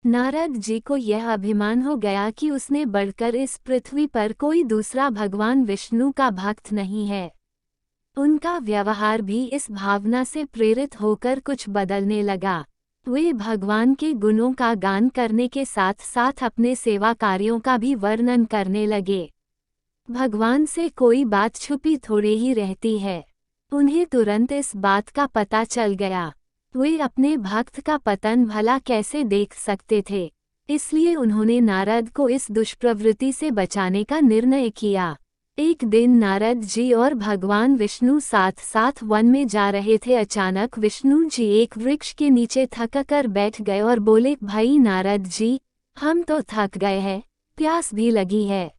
नारद जी को यह अभिमान हो गया कि उसने बढ़कर इस पृथ्वी पर कोई दूसरा भगवान विष्णु का भक्त नहीं है। उनका व्यवहार भी इस भावना से प्रेरित होकर कुछ बदलने लगा। वे भगवान के गुणों का गान करने के साथ साथ अपने सेवा कार्यों का भी वर्णन करने लगे। भगवान से कोई बात छुपी थोड़ी ही रहती है। उन्हें तुरंत इस बात का पता चल गया। वे अपने भक्त का पतन भला कैसे देख सकते थे, इसलिए उन्होंने नारद को इस दुष्प्रवृत्ति से बचाने का निर्णय किया। एक दिन नारद जी और भगवान विष्णु साथ साथ वन में जा रहे थे। अचानक विष्णु जी एक वृक्ष के नीचे थक कर बैठ गए और बोले, भाई नारद जी, हम तो थक गए हैं, प्यास भी लगी है,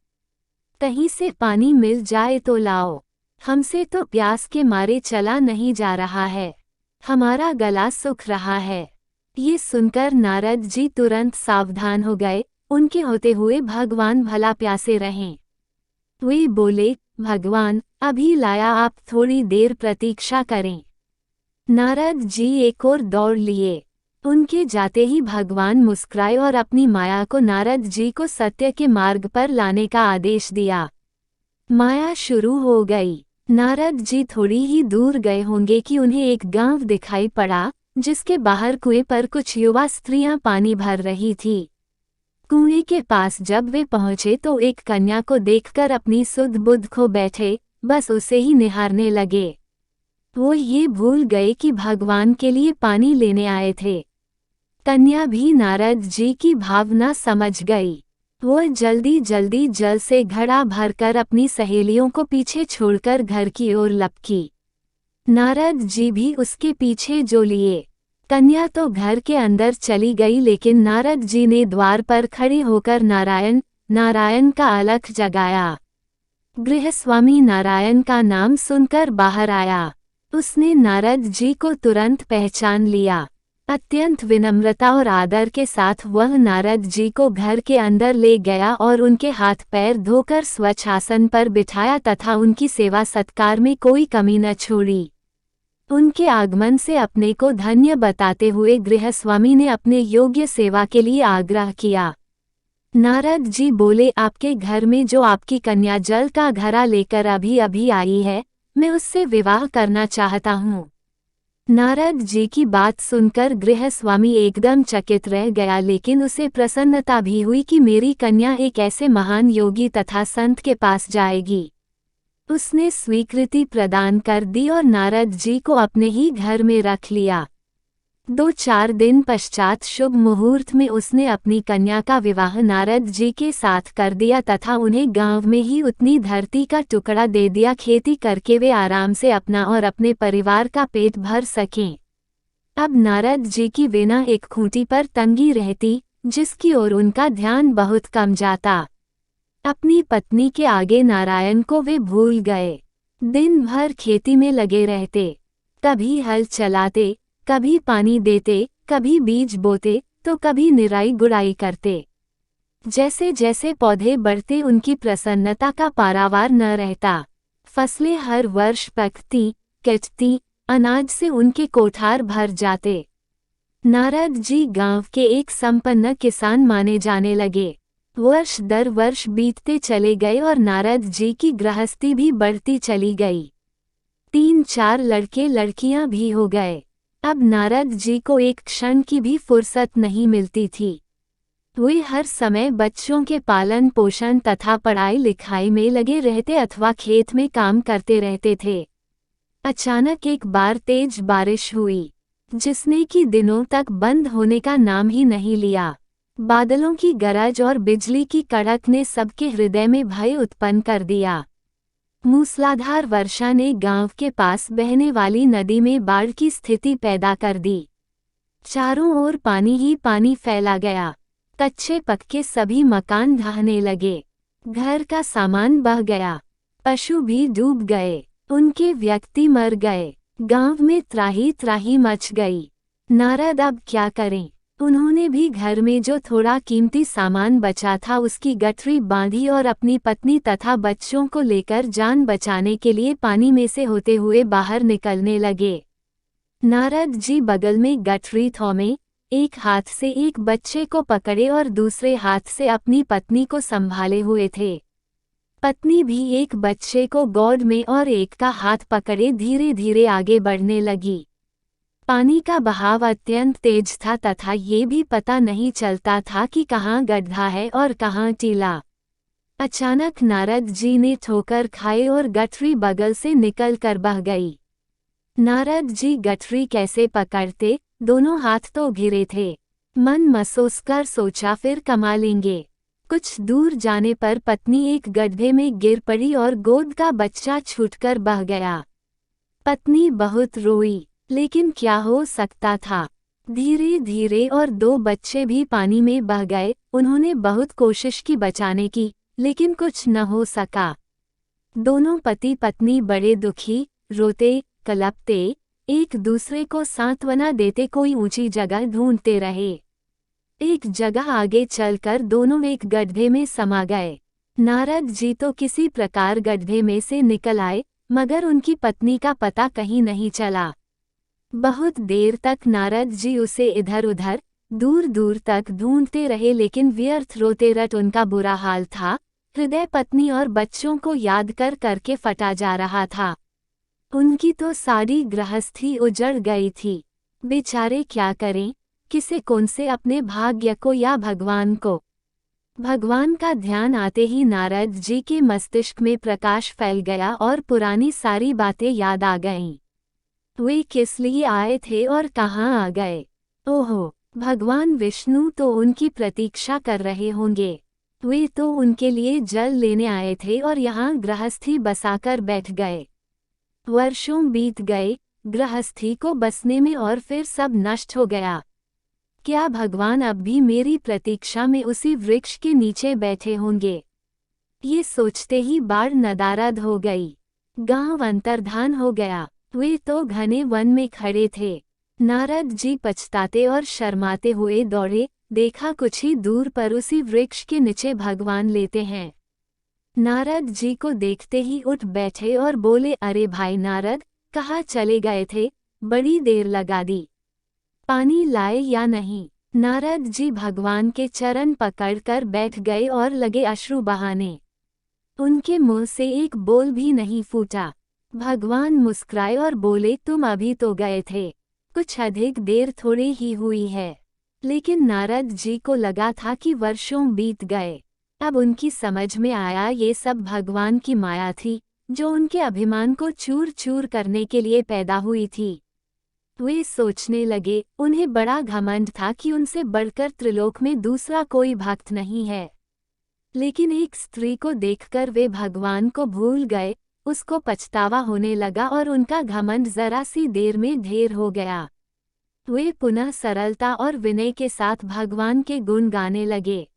कहीं से पानी मिल जाए तो लाओ। हमसे तो प्यास के मारे चला नहीं जा रहा है, हमारा गला सूख रहा है। ये सुनकर नारद जी तुरंत सावधान हो गए। उनके होते हुए भगवान भला प्यासे रहें। वे बोले, भगवान अभी लाया, आप थोड़ी देर प्रतीक्षा करें। नारद जी एक और दौड़ लिए। उनके जाते ही भगवान मुस्कुराए और अपनी माया को नारद जी को सत्य के मार्ग पर लाने का आदेश दिया। माया शुरू हो गई। नारद जी थोड़ी ही दूर गए होंगे कि उन्हें एक गांव दिखाई पड़ा, जिसके बाहर कुएं पर कुछ युवा स्त्रियां पानी भर रही थी। कुएं के पास जब वे पहुंचे तो एक कन्या को देखकर अपनी सुध बुध खो बैठे, बस उसे ही निहारने लगे। वो ये भूल गए कि भगवान के लिए पानी लेने आए थे। कन्या भी नारद जी की भावना समझ गई। वो जल्दी जल्दी जल से घड़ा भरकर अपनी सहेलियों को पीछे छोड़कर घर की ओर लपकी। नारद जी भी उसके पीछे जो लिए। कन्या तो घर के अंदर चली गई, लेकिन नारद जी ने द्वार पर खड़े होकर नारायण नारायण का अलख जगाया। गृहस्वामी नारायण का नाम सुनकर बाहर आया। उसने नारद जी को तुरंत पहचान लिया। अत्यंत विनम्रता और आदर के साथ वह नारद जी को घर के अंदर ले गया और उनके हाथ पैर धोकर स्वच्छ आसन पर बिठाया तथा उनकी सेवा सत्कार में कोई कमी न छोड़ी। उनके आगमन से अपने को धन्य बताते हुए गृहस्वामी ने अपने योग्य सेवा के लिए आग्रह किया। नारद जी बोले, आपके घर में जो आपकी कन्या जल का घड़ा लेकर अभी अभी आई है, मैं उससे विवाह करना चाहता हूँ। नारद जी की बात सुनकर गृहस्वामी एकदम चकित रह गया, लेकिन उसे प्रसन्नता भी हुई कि मेरी कन्या एक ऐसे महान योगी तथा संत के पास जाएगी। उसने स्वीकृति प्रदान कर दी और नारद जी को अपने ही घर में रख लिया। 2-4 दिन पश्चात शुभ मुहूर्त में उसने अपनी कन्या का विवाह नारद जी के साथ कर दिया तथा उन्हें गांव में ही उतनी धरती का टुकड़ा दे दिया, खेती करके वे आराम से अपना और अपने परिवार का पेट भर सकें। अब नारद जी की बिना एक खूंटी पर तंगी रहती, जिसकी ओर उनका ध्यान बहुत कम जाता। अपनी पत्नी के आगे नारायण को वे भूल गए। दिन भर खेती में लगे रहते, कभी हल चलाते, कभी पानी देते, कभी बीज बोते तो कभी निराई गुड़ाई करते। जैसे जैसे पौधे बढ़ते उनकी प्रसन्नता का पारावार न रहता। फसलें हर वर्ष पकती, कटती, अनाज से उनके कोठार भर जाते। नारद जी गांव के एक संपन्न किसान माने जाने लगे। वर्ष दर वर्ष बीतते चले गए और नारद जी की गृहस्थी भी बढ़ती चली गई। 3-4 लड़के लड़कियां भी हो गए। अब नारद जी को एक क्षण की भी फुर्सत नहीं मिलती थी। वे हर समय बच्चों के पालन पोषण तथा पढ़ाई लिखाई में लगे रहते अथवा खेत में काम करते रहते थे। अचानक एक बार तेज बारिश हुई, जिसने कि दिनों तक बंद होने का नाम ही नहीं लिया। बादलों की गरज और बिजली की कड़क ने सबके हृदय में भय उत्पन्न कर दिया। मूसलाधार वर्षा ने गांव के पास बहने वाली नदी में बाढ़ की स्थिति पैदा कर दी। चारों ओर पानी ही पानी फैला गया। कच्चे पक्के सभी मकान ढहने लगे। घर का सामान बह गया। पशु भी डूब गए। उनके व्यक्ति मर गए। गांव में त्राही त्राही मच गई। नारद अब क्या करें? उन्होंने भी घर में जो थोड़ा कीमती सामान बचा था उसकी गठरी बांधी और अपनी पत्नी तथा बच्चों को लेकर जान बचाने के लिए पानी में से होते हुए बाहर निकलने लगे। नारद जी बगल में गठरी थौमे, एक हाथ से एक बच्चे को पकड़े और दूसरे हाथ से अपनी पत्नी को संभाले हुए थे। पत्नी भी एक बच्चे को गोद में और एक का हाथ पकड़े धीरे धीरे आगे बढ़ने लगी। पानी का बहाव अत्यंत तेज था तथा ये भी पता नहीं चलता था कि कहाँ गड्ढा है और कहाँ टीला। अचानक नारद जी ने ठोकर खाए और गठरी बगल से निकल कर बह गई। नारद जी गठरी कैसे पकड़ते, दोनों हाथ तो घिरे थे। मन महसूस कर सोचा फिर कमा लेंगे। कुछ दूर जाने पर पत्नी एक गड्ढे में गिर पड़ी और गोद का बच्चा छूटकर बह गया। पत्नी बहुत रोई, लेकिन क्या हो सकता था। धीरे धीरे और दो बच्चे भी पानी में बह गए। उन्होंने बहुत कोशिश की बचाने की, लेकिन कुछ न हो सका। दोनों पति पत्नी बड़े दुखी, रोते कलपते, एक दूसरे को सांत्वना देते कोई ऊंची जगह ढूंढते रहे। एक जगह आगे चलकर दोनों एक गड्ढे में समा गए। नारद जी तो किसी प्रकार गड्ढे में से निकल आए, मगर उनकी पत्नी का पता कहीं नहीं चला। बहुत देर तक नारद जी उसे इधर उधर दूर दूर तक ढूंढते रहे, लेकिन व्यर्थ रोते रट उनका बुरा हाल था। हृदय पत्नी और बच्चों को याद कर करके फटा जा रहा था। उनकी तो सारी गृहस्थी उजड़ गई थी। बेचारे क्या करें, किसे कौन से अपने भाग्य को या भगवान को। भगवान का ध्यान आते ही नारद जी के मस्तिष्क में प्रकाश फैल गया और पुरानी सारी बातें याद आ गईं। वे किस लिए आए थे और कहाँ आ गए। ओहो, भगवान विष्णु तो उनकी प्रतीक्षा कर रहे होंगे। वे तो उनके लिए जल लेने आए थे और यहाँ गृहस्थी बसाकर बैठ गए। वर्षों बीत गए गृहस्थी को बसने में और फिर सब नष्ट हो गया। क्या भगवान अब भी मेरी प्रतीक्षा में उसी वृक्ष के नीचे बैठे होंगे। ये सोचते ही बाढ़ नदारद हो गई। गांव अंतर्धान हो गया। वे तो घने वन में खड़े थे। नारद जी पछताते और शर्माते हुए दौड़े। देखा कुछ ही दूर पर उसी वृक्ष के नीचे भगवान लेते हैं। नारद जी को देखते ही उठ बैठे और बोले, अरे भाई नारद, कहाँ चले गए थे, बड़ी देर लगा दी। पानी लाए या नहीं। नारद जी भगवान के चरण पकड़कर बैठ गए और लगे अश्रु बहाने। उनके मुंह से एक बोल भी नहीं फूटा। भगवान मुस्कुराए और बोले, तुम अभी तो गए थे, कुछ अधिक देर थोड़ी ही हुई है। लेकिन नारद जी को लगा था कि वर्षों बीत गए। अब उनकी समझ में आया ये सब भगवान की माया थी, जो उनके अभिमान को चूर चूर करने के लिए पैदा हुई थी। वे सोचने लगे, उन्हें बड़ा घमंड था कि उनसे बढ़कर त्रिलोक में दूसरा कोई भक्त नहीं है। लेकिन एक स्त्री को देखकर वे भगवान को भूल गए। उसको पछतावा होने लगा और उनका घमंड जरा सी देर में ढेर हो गया। वे पुनः सरलता और विनय के साथ भगवान के गुण गाने लगे।